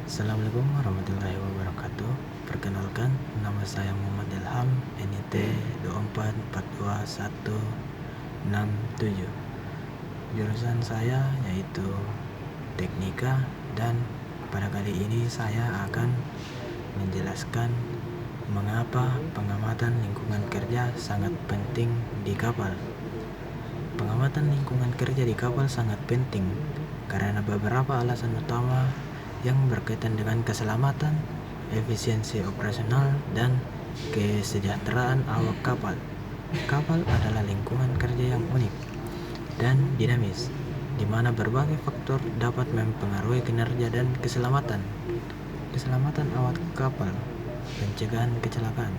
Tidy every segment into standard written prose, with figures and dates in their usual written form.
Assalamualaikum warahmatullahi wabarakatuh. Perkenalkan, nama saya Muhammad Ilham, NIT 24421167. Jurusan saya yaitu Teknika, dan pada kali ini saya akan menjelaskan mengapa pengamatan lingkungan kerja sangat penting di kapal. Pengamatan lingkungan kerja di kapal sangat penting karena beberapa alasan utama yang berkaitan dengan keselamatan, efisiensi operasional, dan kesejahteraan awak kapal. Kapal adalah lingkungan kerja yang unik dan dinamis, di mana berbagai faktor dapat mempengaruhi kinerja dan keselamatan. Keselamatan awak kapal, pencegahan kecelakaan.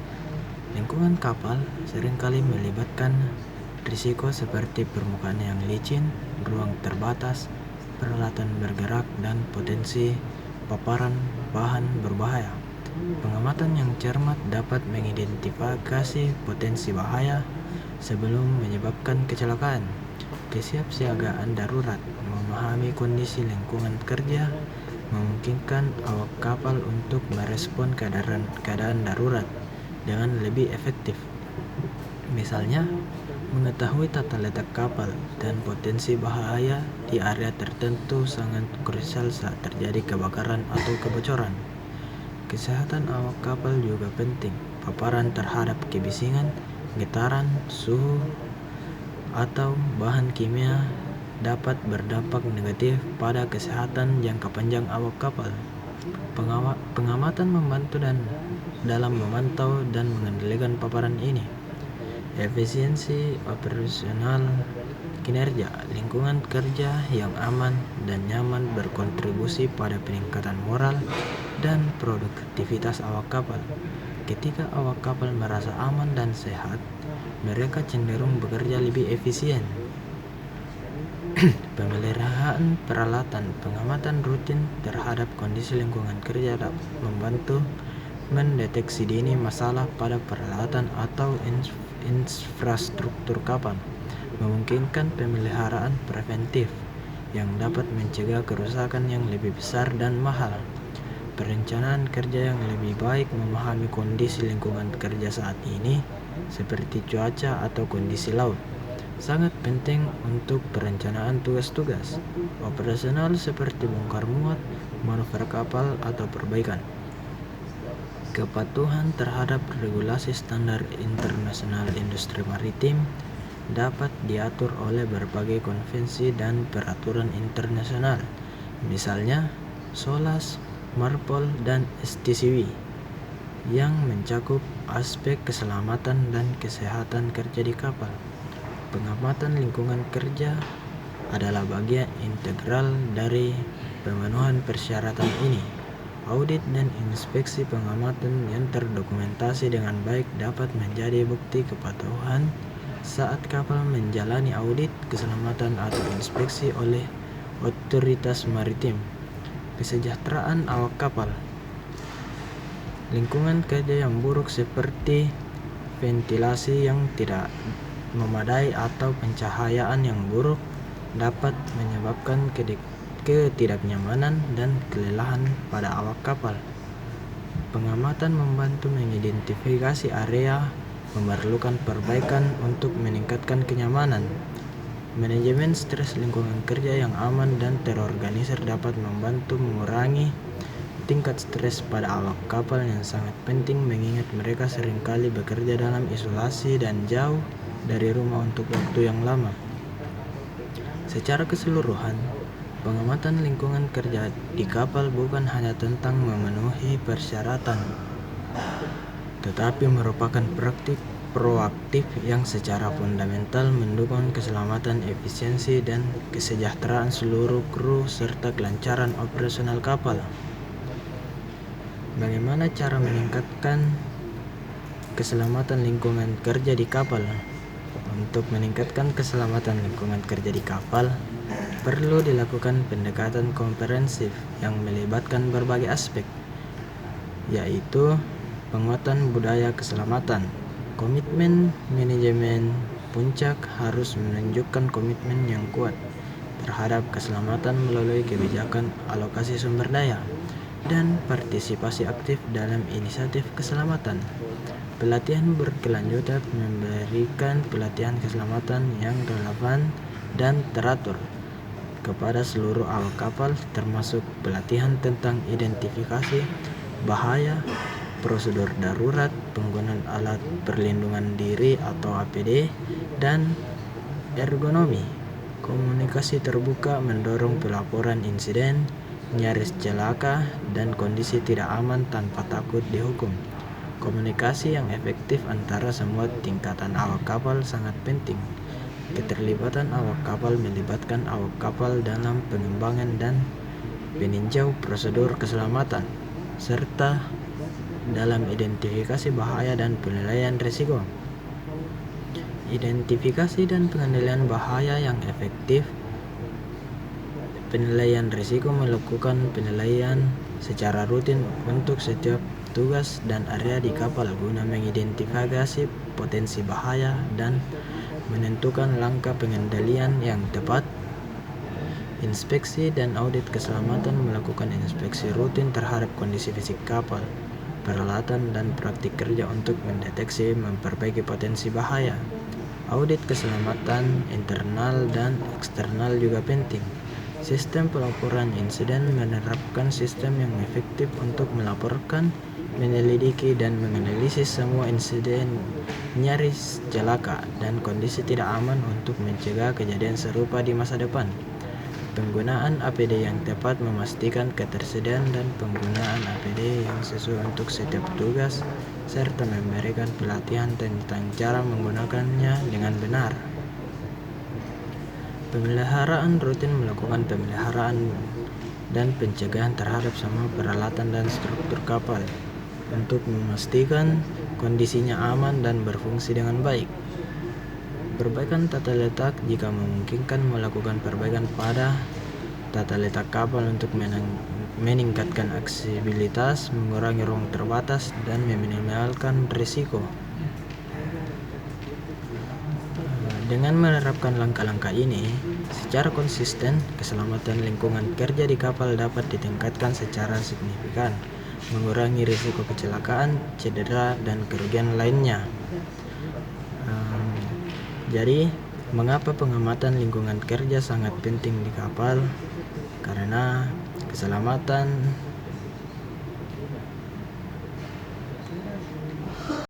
Lingkungan kapal seringkali melibatkan risiko seperti permukaan yang licin, ruang terbatas, peralatan bergerak, dan potensi paparan bahan berbahaya. Pengamatan yang cermat dapat mengidentifikasi potensi bahaya sebelum menyebabkan kecelakaan. Kesiapsiagaan darurat, memahami kondisi lingkungan kerja memungkinkan awak kapal untuk merespon keadaan darurat dengan lebih efektif. Misalnya, mengetahui tata letak kapal dan potensi bahaya di area tertentu sangat krusial saat terjadi kebakaran atau kebocoran. Kesehatan awak kapal juga penting. Paparan terhadap kebisingan, getaran, suhu, atau bahan kimia dapat berdampak negatif pada kesehatan jangka panjang awak kapal. Pengamatan membantu dalam memantau dan mengendalikan paparan ini. Efisiensi operasional kinerja, lingkungan kerja yang aman dan nyaman berkontribusi pada peningkatan moral dan produktivitas awak kapal. Ketika awak kapal merasa aman dan sehat, mereka cenderung bekerja lebih efisien. Pemeliharaan peralatan, pengamatan rutin terhadap kondisi lingkungan kerja dapat membantu mendeteksi dini masalah pada peralatan atau infrastruktur kapal, memungkinkan pemeliharaan preventif yang dapat mencegah kerusakan yang lebih besar dan mahal. Perencanaan kerja yang lebih baik, memahami kondisi lingkungan kerja saat ini, seperti cuaca atau kondisi laut, sangat penting untuk perencanaan tugas-tugas operasional seperti bongkar muat, manuver kapal, atau perbaikan. Kepatuhan terhadap regulasi standar internasional industri maritim dapat diatur oleh berbagai konvensi dan peraturan internasional, misalnya SOLAS, MARPOL, dan STCW, yang mencakup aspek keselamatan dan kesehatan kerja di kapal. Pengamatan lingkungan kerja adalah bagian integral dari pemenuhan persyaratan ini. Audit dan inspeksi pengamatan yang terdokumentasi dengan baik dapat menjadi bukti kepatuhan saat kapal menjalani audit keselamatan atau inspeksi oleh otoritas maritim. Kesejahteraan awak kapal. Lingkungan kerja yang buruk seperti ventilasi yang tidak memadai atau pencahayaan yang buruk dapat menyebabkan ketidaknyamanan dan kelelahan pada awak kapal. Pengamatan membantu mengidentifikasi area memerlukan perbaikan untuk meningkatkan kenyamanan. Manajemen stres lingkungan kerja yang aman dan terorganisir dapat membantu mengurangi tingkat stres pada awak kapal yang sangat penting mengingat mereka seringkali bekerja dalam isolasi dan jauh dari rumah untuk waktu yang lama. Secara keseluruhan, pengamatan lingkungan kerja di kapal bukan hanya tentang memenuhi persyaratan, tetapi merupakan praktik proaktif yang secara fundamental mendukung keselamatan, efisiensi, dan kesejahteraan seluruh kru serta kelancaran operasional kapal. Bagaimana cara meningkatkan keselamatan lingkungan kerja di kapal? Untuk meningkatkan keselamatan lingkungan kerja di kapal, perlu dilakukan pendekatan komprehensif yang melibatkan berbagai aspek, yaitu penguatan budaya keselamatan. Komitmen manajemen puncak harus menunjukkan komitmen yang kuat terhadap keselamatan melalui kebijakan alokasi sumber daya, dan partisipasi aktif dalam inisiatif keselamatan. Pelatihan berkelanjutan memberikan pelatihan keselamatan yang relevan dan teratur kepada seluruh awak kapal, termasuk pelatihan tentang identifikasi bahaya, prosedur darurat, penggunaan alat perlindungan diri atau APD, dan ergonomi. Komunikasi terbuka mendorong pelaporan insiden, nyaris celaka, dan kondisi tidak aman tanpa takut dihukum. Komunikasi yang efektif antara semua tingkatan awak kapal sangat penting. Keterlibatan awak kapal melibatkan awak kapal dalam pengembangan dan peninjau prosedur keselamatan, serta dalam identifikasi bahaya dan penilaian risiko. Identifikasi dan pengendalian bahaya yang efektif. Penilaian risiko melakukan penilaian secara rutin untuk setiap tugas dan area di kapal guna mengidentifikasi potensi bahaya dan menentukan langkah pengendalian yang tepat. Inspeksi dan audit keselamatan melakukan inspeksi rutin terhadap kondisi fisik kapal, peralatan, dan praktik kerja untuk mendeteksi memperbaiki potensi bahaya. Audit keselamatan internal dan eksternal juga penting. Sistem pelaporan insiden menerapkan sistem yang efektif untuk melaporkan, menyelidiki, dan menganalisis semua insiden nyaris celaka dan kondisi tidak aman untuk mencegah kejadian serupa di masa depan. Penggunaan APD yang tepat memastikan ketersediaan dan penggunaan APD yang sesuai untuk setiap tugas, serta memberikan pelatihan tentang cara menggunakannya dengan benar. Pemeliharaan rutin melakukan pemeliharaan dan pencegahan terhadap semua peralatan dan struktur kapal untuk memastikan kondisinya aman dan berfungsi dengan baik. Perbaikan tata letak jika memungkinkan, melakukan perbaikan pada tata letak kapal untuk meningkatkan aksesibilitas, mengurangi ruang terbatas, dan meminimalkan risiko. Dengan menerapkan langkah-langkah ini secara konsisten, keselamatan lingkungan kerja di kapal dapat ditingkatkan secara signifikan, mengurangi risiko kecelakaan, cedera, dan kerugian lainnya. Jadi, mengapa pengamatan lingkungan kerja sangat penting di kapal? Karena keselamatan